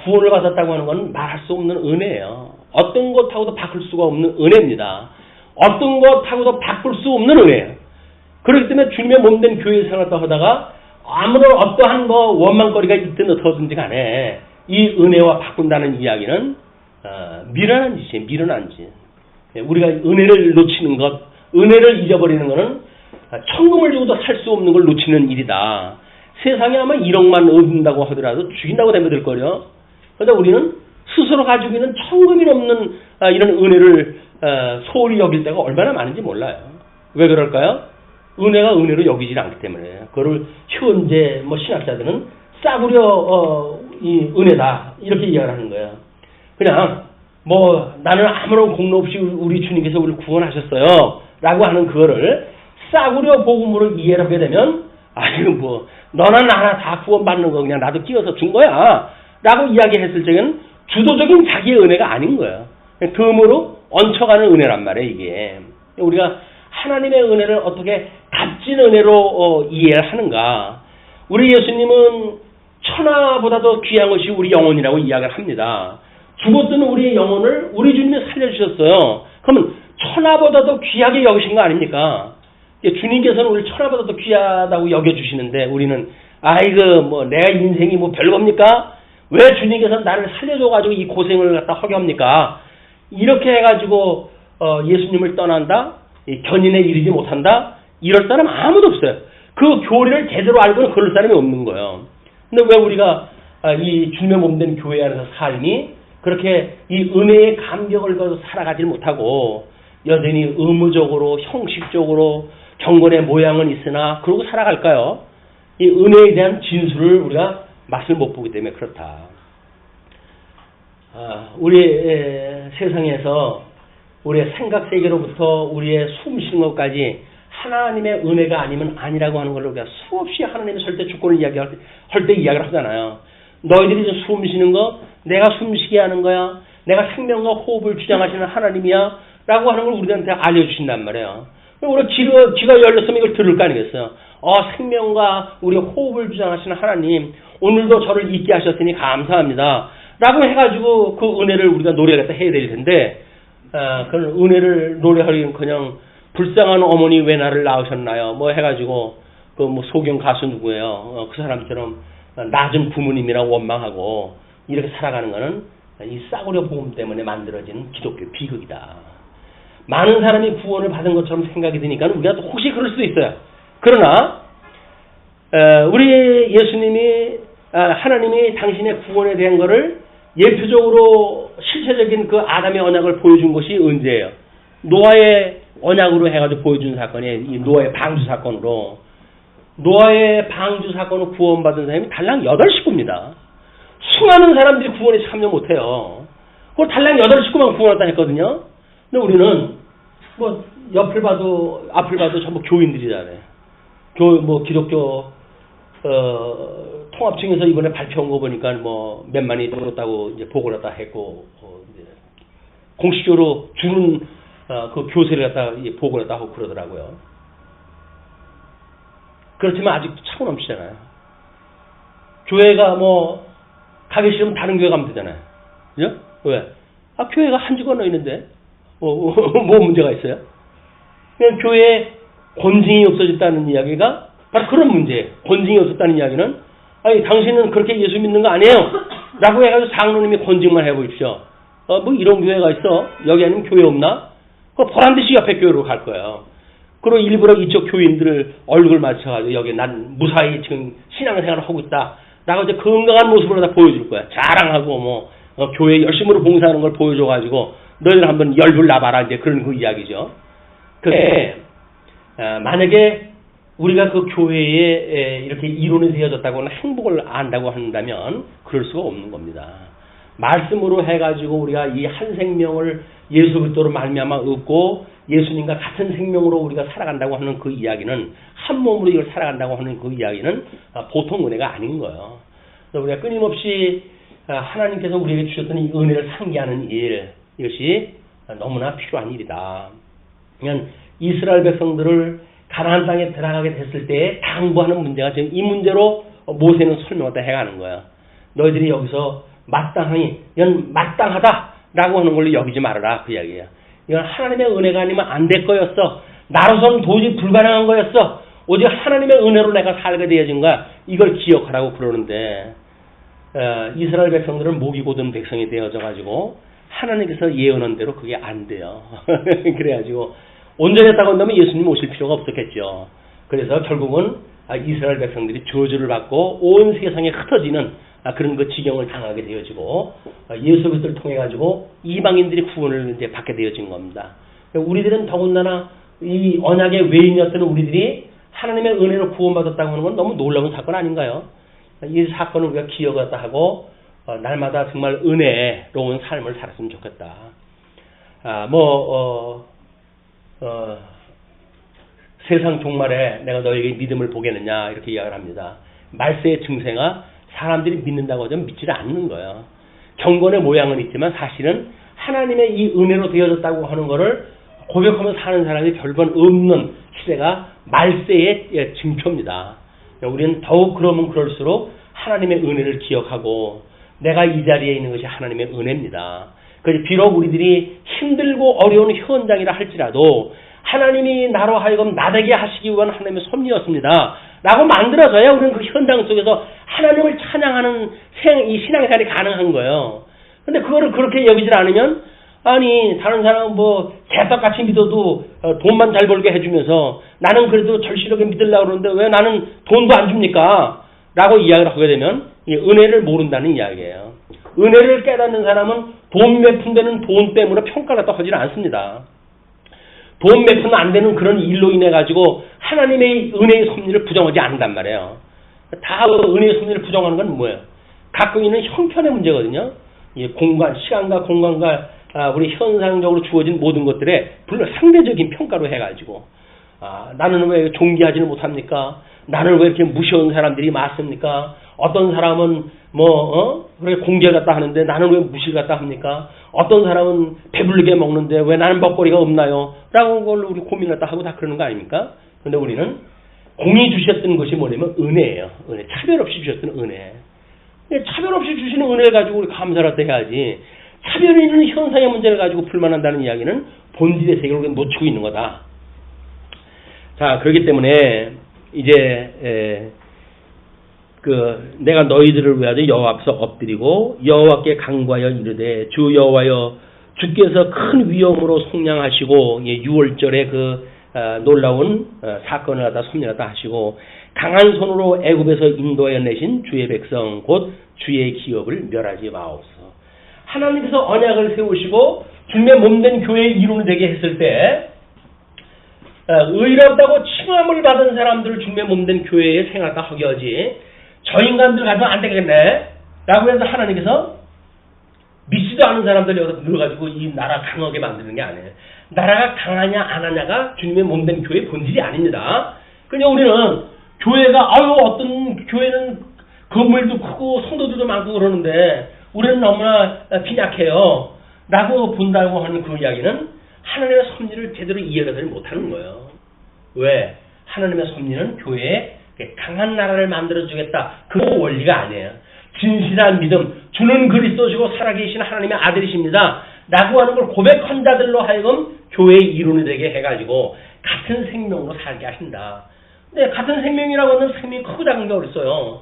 구원을 받았다고 하는 건 말할 수 없는 은혜예요. 어떤 것하고도 바꿀 수가 없는 은혜입니다. 어떤 것하고도 바꿀 수 없는 은혜예요. 그렇기 때문에 주님의 몸된 교회 생활을 하다가 아무런 어떠한 원망거리가 있든 어떻든지 간에 이 은혜와 바꾼다는 이야기는 미련한 짓이에요. 미련한 짓. 우리가 은혜를 놓치는 것, 은혜를 잊어버리는 것은 천금을 주고도 살 수 없는 걸 놓치는 일이다. 세상에 아마 1억만 얻는다고 하더라도 죽인다고 덤벼들 거려. 그런데 우리는 스스로 가지고 있는 천금이 넘는 이런 은혜를 소홀히 여길 때가 얼마나 많은지 몰라요. 왜 그럴까요? 은혜가 은혜로 여기질 않기 때문에. 그거를 현재 신학자들은 싸구려 이 은혜다 이렇게 이야기를 하는 거예요. 그냥 나는 아무런 공로 없이 우리 주님께서 우리를 구원하셨어요 라고 하는 그거를 싸구려 복음으로 이해를 하게 되면 너나 나나 다 구원받는 거 그냥 나도 끼워서 준 거야 라고 이야기했을 적에는 주도적인 자기의 은혜가 아닌 거예요. 덤으로 얹혀가는 은혜란 말이에요. 이게 우리가 하나님의 은혜를 어떻게 값진 은혜로 이해를 하는가. 우리 예수님은 천하보다도 귀한 것이 우리 영혼이라고 이야기를 합니다. 죽었던 우리의 영혼을 우리 주님이 살려주셨어요. 그러면 천하보다도 귀하게 여기신 거 아닙니까? 주님께서는 우리를 천하보다도 귀하다고 여겨주시는데 우리는 내가 인생이 별겁니까? 왜 주님께서 나를 살려줘가지고 이 고생을 갖다 하게 합니까? 이렇게 해가지고 예수님을 떠난다? 견인에 이르지 못한다? 이럴 사람 아무도 없어요. 그 교리를 제대로 알고는 그럴 사람이 없는 거예요. 근데 왜 우리가 이 주님의 몸된 교회 안에서 삶이 그렇게 이 은혜의 감격을 가지고 살아가지 못하고 여전히 의무적으로 형식적으로 경건의 모양은 있으나 그러고 살아갈까요? 이 은혜에 대한 진술을 우리가 맛을 못 보기 때문에 그렇다. 우리 세상에서 우리의 생각 세계로부터 우리의 숨 쉬는 것까지 하나님의 은혜가 아니면 아니라고 하는 걸 우리가 수없이 하나님의 절대 주권을 이야기할 때 이야기를 하잖아요. 너희들이 숨 쉬는 거 내가 숨쉬게 하는 거야. 내가 생명과 호흡을 주장하시는 하나님이야. 라고 하는 걸 우리한테 알려주신단 말이에요. 우리가 귀가 열렸으면 이걸 들을 거 아니겠어요. 생명과 우리 호흡을 주장하시는 하나님, 오늘도 저를 있게 하셨으니 감사합니다. 라고 해가지고 그 은혜를 우리가 노래를 해야 될 텐데, 그런 은혜를 노래하기는 그냥 불쌍한 어머니 왜 나를 낳으셨나요? 해가지고, 소경 가수 누구예요? 그 사람처럼 낮은 부모님이랑 원망하고, 이렇게 살아가는 거는 이 싸구려 복음 때문에 만들어진 기독교 비극이다. 많은 사람이 구원을 받은 것처럼 생각이 드니까 우리가 또 혹시 그럴 수도 있어요. 그러나 우리 예수님이 하나님이 당신의 구원에 대한 것을 예표적으로 실체적인 그 아담의 언약을 보여준 것이 언제예요? 노아의 언약으로 해가지고 보여준 사건이 이 노아의 방주 사건으로. 노아의 방주 사건으로 구원받은 사람이 달랑 8식구입니다. 수많은 사람들이 구원에 참여 못해요. 그걸 달랑 8식구만 구원했다 했거든요. 근데 우리는 옆을 봐도 앞을 봐도 전부 교인들이잖아요. 기독교 통합청에서 이번에 발표한 거 보니까 몇만이 들었다고 이제 보고를 갖다 했고 이제 공식적으로 주는 그 교세를 갖다 보고를 갖다 하고 그러더라고요. 그렇지만 아직도 차고 넘치잖아요. 교회가 가기 싫으면 다른 교회 가면 되잖아요. 그죠? 왜? 교회가 한 주 건너 있는데 뭐 문제가 있어요? 그냥 교회에 권징이 없어졌다는 이야기가 바로 그런 문제예요. 권징이 없었다는 이야기는 당신은 그렇게 예수 믿는 거 아니에요? 라고 해가지고 장로님이 권징만 해보십시오. 이런 교회가 있어? 여기 아니면 교회 없나? 보란듯이 옆에 교회로 갈 거예요. 그리고 일부러 이쪽 교인들을 얼굴 맞춰가지고 여기 난 무사히 지금 신앙생활을 하고 있다. 라고 이제 건강한 모습으로 다 보여줄 거야. 자랑하고 교회 열심히 봉사하는 걸 보여줘가지고 너희들 한번 열불 나봐라. 이제 그런 그 이야기죠. 만약에 우리가 그 교회에 이렇게 이론이 되어졌다거나 행복을 안다고 한다면 그럴 수가 없는 겁니다. 말씀으로 해가지고 우리가 이 한 생명을 예수 그리스도로 말미암아 얻고 예수님과 같은 생명으로 우리가 살아간다고 하는 그 이야기는, 한 몸으로 이걸 살아간다고 하는 그 이야기는 보통 은혜가 아닌 거예요. 그래서 우리가 끊임없이 하나님께서 우리에게 주셨던 이 은혜를 상기하는 일, 이것이 너무나 필요한 일이다. 그냥 이스라엘 백성들을 가나안 땅에 들어가게 됐을 때 당부하는 문제가 지금 이 문제로 모세는 설명을 다 해가는 거야. 너희들이 여기서 마땅하니, 이건 마땅하다라고 하는 걸로 여기지 말아라, 그 이야기야. 이건 하나님의 은혜가 아니면 안 될 거였어. 나로서는 도저히 불가능한 거였어. 오직 하나님의 은혜로 내가 살게 되어진 거야. 이걸 기억하라고 그러는데, 이스라엘 백성들은 목이 곧은 백성이 되어져 가지고 하나님께서 예언한 대로 그게 안 돼요. 그래가지고 온전했다고 한다면 예수님 오실 필요가 없었겠죠. 그래서 결국은 이스라엘 백성들이 저주를 받고 온 세상에 흩어지는 그런 그 지경을 당하게 되어지고, 예수 그리스도를 통해 가지고 이방인들이 구원을 이제 받게 되어진 겁니다. 우리들은 더군다나 이 언약의 외인이었던 우리들이 하나님의 은혜로 구원받았다고 하는 건 너무 놀라운 사건 아닌가요? 이 사건을 우리가 기억했다 하고 날마다 정말 은혜로운 삶을 살았으면 좋겠다. 세상 종말에 내가 너에게 믿음을 보겠느냐 이렇게 이야기를 합니다. 말세의 증세가 사람들이 믿는다고 하면 믿지를 않는 거예요. 경건의 모양은 있지만 사실은 하나님의 이 은혜로 되어졌다고 하는 것을 고백하며 사는 사람이 별반 없는 시대가 말세의 징표입니다. 우리는 더욱 그러면 그럴수록 하나님의 은혜를 기억하고 내가 이 자리에 있는 것이 하나님의 은혜입니다. 그래서 비록 우리들이 힘들고 어려운 현장이라 할지라도 하나님이 나로 하여금 나되게 하시기 위한 하나님의 섭리였습니다. 라고 만들어져야 우리는 그 현장 속에서 하나님을 찬양하는 이 신앙생활이 가능한 거예요. 근데 그거를 그렇게 여기질 않으면, 아니 다른 사람은 뭐 개떡같이 믿어도 돈만 잘 벌게 해주면서 나는 그래도 절실하게 믿으려고 그러는데 왜 나는 돈도 안 줍니까? 라고 이야기를 하게 되면 이 은혜를 모른다는 이야기예요. 은혜를 깨닫는 사람은 돈 몇 푼 되는 돈 때문에 평가를 갖다 하지는 않습니다. 돈 몇 푼 안 되는 그런 일로 인해 가지고 하나님의 은혜의 섭리를 부정하지 않는단 말이에요. 다 은혜의 섭리를 부정하는 건 뭐예요? 갖고 있는 형편의 문제거든요. 공간, 시간과 공간과 우리 현상적으로 주어진 모든 것들에 물론 상대적인 평가로 해가지고 나는 왜 존귀하지는 못합니까? 나는 왜 이렇게 무시하는 사람들이 많습니까? 어떤 사람은 그렇게 공개 갖다 하는데 나는 왜 무시를 갖다 합니까? 어떤 사람은 배불리게 먹는데 왜 나는 먹거리가 없나요? 라고 그걸 우리 고민 갖다 하고 다 그러는 거 아닙니까? 근데 우리는 공이 주셨던 것이 뭐냐면 은혜예요. 은혜. 차별 없이 주셨던 은혜. 차별 없이 주시는 은혜를 가지고 우리 감사를 해야지. 차별이 있는 현상의 문제를 가지고 불만한다는 이야기는 본질의 세계를 놓치고 있는 거다. 자, 그렇기 때문에 이제 내가 너희들을 위하여 여호와 앞에서 엎드리고 여호와께 간구하여 이르되 주 여호와여 주께서 큰 위엄으로 속량하시고 6월절에 그 놀라운 사건을 갖다 섭리하다 하시고 강한 손으로 애굽에서 인도하여 내신 주의 백성 곧 주의 기업을 멸하지 마옵소서. 하나님께서 언약을 세우시고 주님의 몸된 교회의 이론이 되게 했을 때 의롭다고 칭함을 받은 사람들을 주님의 몸된 교회에 생각다 허겨지 저 인간들 가지고는 안 되겠네 라고 해서 하나님께서 믿지도 않은 사람들 여기서 늘어가지고 이 나라 강하게 만드는 게 아니에요. 나라가 강하냐 안 하냐가 주님의 몸된 교회의 본질이 아닙니다. 그냥 우리는 교회가 어떤 교회는 건물도 크고 성도들도 많고 그러는데 우리는 너무나 빈약해요 라고 본다고 하는 그 이야기는 하나님의 섭리를 제대로 이해하지 못하는 거예요. 왜? 하나님의 섭리는 교회에 강한 나라를 만들어주겠다. 그 원리가 아니에요. 진실한 믿음, 주는 그리스도시고 살아계신 하나님의 아들이십니다 라고 하는 걸 고백한 자들로 하여금 교회의 이론이 되게 해가지고 같은 생명으로 살게 하신다. 근데 같은 생명이라고 하는 생명이 크고 작은 게 어딨어요.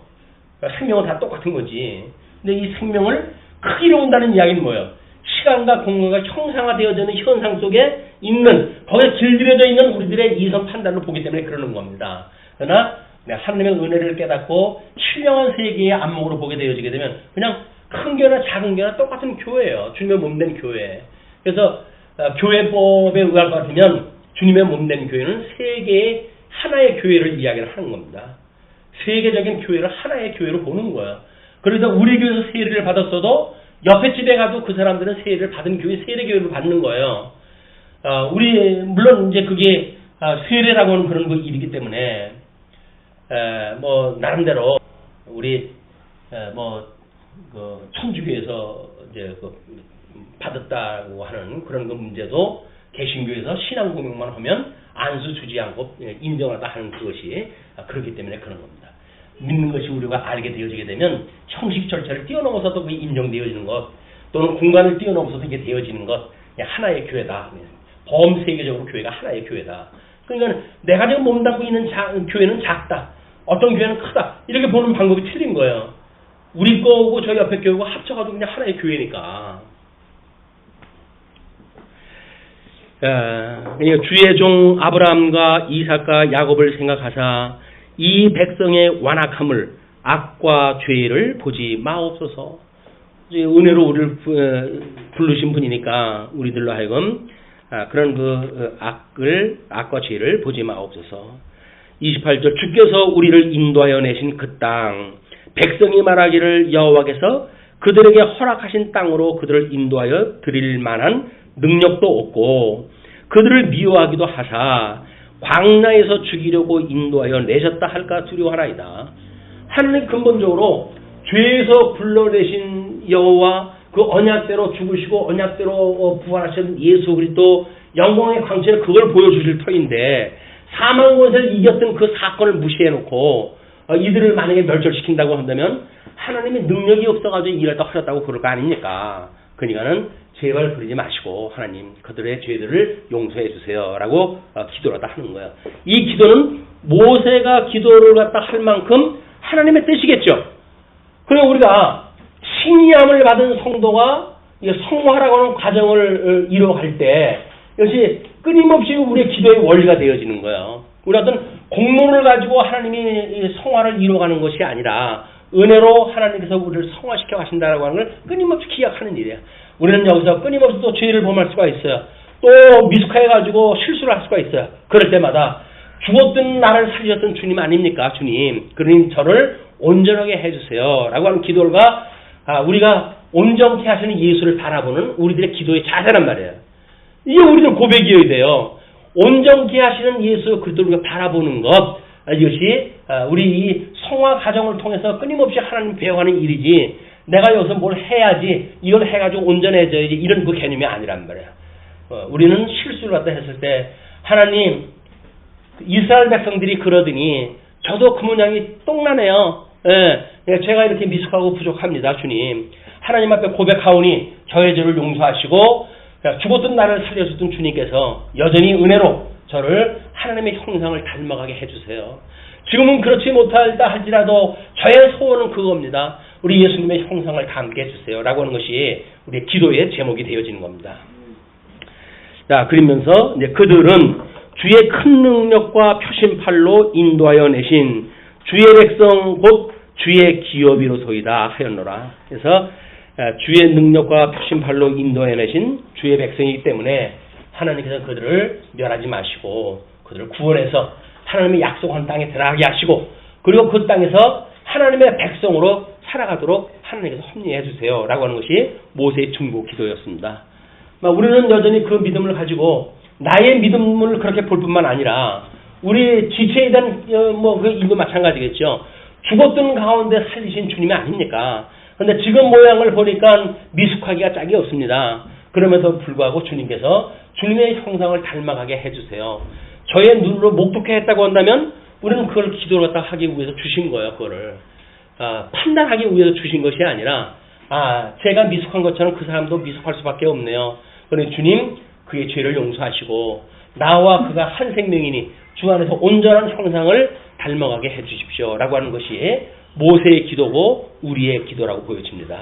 생명은 다 똑같은 거지. 근데 이 생명을 크기로 본다는 이야기는 뭐예요? 시간과 공간과 형상화되어지는 현상 속에 있는, 거기에 길들여져 있는 우리들의 이성 판단을 보기 때문에 그러는 겁니다. 그러나 하나님의 은혜를 깨닫고 신령한 세계의 안목으로 보게 되어지게 되면 그냥 큰 교회나 작은 교회나 똑같은 교회예요. 주님의 몸된 교회. 그래서 교회법에 의할 것 같으면 주님의 몸된 교회는 세계의 하나의 교회를 이야기를 하는 겁니다. 세계적인 교회를 하나의 교회로 보는 거예요. 그래서 우리 교회에서 세례를 받았어도 옆에 집에 가도 그 사람들은 세례를 받은 교회 세례교회를 받는 거예요. 우리 물론 이제 그게 세례라고 하는 그런 그 일이기 때문에 뭐 나름대로 우리 그 천주교에서 이제 그 받았다고 하는 그런 그 문제도 개신교에서 신앙 고백만 하면 안수 주지 않고 인정하다 하는 그것이 그렇기 때문에 그런 겁니다. 믿는 것이 우리가 알게 되어지게 되면 형식 절차를 뛰어넘어서도 그게 인정되어지는 것, 또는 공간을 뛰어넘어서도 이게 되어지는 것, 하나의 교회다. 범세계적으로 교회가 하나의 교회다. 그러니까 내가 지금 몸담고 있는 교회는 작다, 어떤 교회는 크다, 이렇게 보는 방법이 틀린 거예요. 우리 거고 저희 옆에 교회고 합쳐가지고 그냥 하나의 교회니까. 그러니까 주의 종 아브라함과 이삭과 야곱을 생각하사 이 백성의 완악함을, 악과 죄를 보지 마옵소서. 은혜로 우리를 부르신 분이니까 우리들로 하여금 그런 그 악과 죄를 보지 마옵소서. 28절 주께서 우리를 인도하여 내신 그 땅, 백성이 말하기를 여호와께서 그들에게 허락하신 땅으로 그들을 인도하여 드릴 만한 능력도 없고 그들을 미워하기도 하사 광야에서 죽이려고 인도하여 내셨다 할까 두려워하나이다. 하나님 근본적으로 죄에서 불러내신 여호와, 그 언약대로 죽으시고 언약대로 부활하신 예수 그리스도 영광의 광채를 그걸 보여주실 터인데, 사망 권세를 이겼던 그 사건을 무시해놓고 이들을 만약에 멸절시킨다고 한다면 하나님의 능력이 없어가지고 일하다 하셨다고 그럴 거 아닙니까? 그러니까는 제발 그러지 마시고 하나님 그들의 죄들을 용서해 주세요 라고 기도를 갖다 하는 거예요. 이 기도는 모세가 기도를 갖다 할 만큼 하나님의 뜻이겠죠. 그리고 우리가 신이함을 받은 성도가 성화라고 하는 과정을 이뤄갈 때 역시 끊임없이 우리의 기도의 원리가 되어지는 거예요. 우리 어떤 공로를 가지고 하나님이 성화를 이뤄가는 것이 아니라 은혜로 하나님께서 우리를 성화시켜 가신다라고 하는 걸 끊임없이 기약하는 일이에요. 우리는 여기서 끊임없이 또 죄를 범할 수가 있어요. 또 미숙해가지고 실수를 할 수가 있어요. 그럴 때마다 죽었던 나를 살리셨던 주님 아닙니까? 주님, 그러니 저를 온전하게 해주세요 라고 하는 기도가 우리가 온전케 하시는 예수를 바라보는 우리들의 기도의 자세란 말이에요. 이게 우리들 고백이어야 돼요. 온전케 하시는 예수 그리스도를 바라보는 것, 이것이 우리 이 성화 과정을 통해서 끊임없이 하나님 배워가는 일이지, 내가 여기서 뭘 해야지, 이걸 해가지고 온전해져야지, 이런 그 개념이 아니란 말이에요. 우리는 실수를 갖다 했을 때 하나님, 이스라엘 백성들이 그러더니 저도 그 모양이 똥나네요. 제가 이렇게 미숙하고 부족합니다. 주님, 하나님 앞에 고백하오니 저의 죄를 용서하시고 죽었던 나를 살려주던 주님께서 여전히 은혜로 저를 하나님의 형상을 닮아가게 해주세요. 지금은 그렇지 못하다 할지라도 저의 소원은 그겁니다. 우리 예수님의 형상을 닮게 해주세요 라고 하는 것이 우리의 기도의 제목이 되어지는 겁니다. 자, 그러면서 이제 그들은 주의 큰 능력과 표심팔로 인도하여 내신 주의 백성 곧 주의 기업이로소이다 하였노라. 그래서 주의 능력과 표심팔로 인도해 내신 주의 백성이기 때문에 하나님께서 그들을 멸하지 마시고 그들을 구원해서 하나님의 약속한 땅에 들어가게 하시고, 그리고 그 땅에서 하나님의 백성으로 살아가도록 하나님께서 섭리해 주세요 라고 하는 것이 모세의 중보 기도였습니다. 우리는 여전히 그 믿음을 가지고 나의 믿음을 그렇게 볼 뿐만 아니라 우리 지체에 대한 그 일도 마찬가지겠죠. 죽었던 가운데 살리신 주님이 아닙니까? 그런데 지금 모양을 보니까 미숙하기가 짝이 없습니다. 그럼에도 불구하고 주님께서 주님의 형상을 닮아가게 해주세요. 저의 눈으로 목독해 했다고 한다면 우리는 그걸 기도를 갖다 하기 위해서 주신 거예요. 그거를 판단하기 위해서 주신 것이 아니라 제가 미숙한 것처럼 그 사람도 미숙할 수밖에 없네요. 그런데 주님 그의 죄를 용서하시고 나와 그가 한 생명이니 주 안에서 온전한 형상을 닮아가게 해주십시오 라고 하는 것이 모세의 기도고 우리의 기도라고 보여집니다.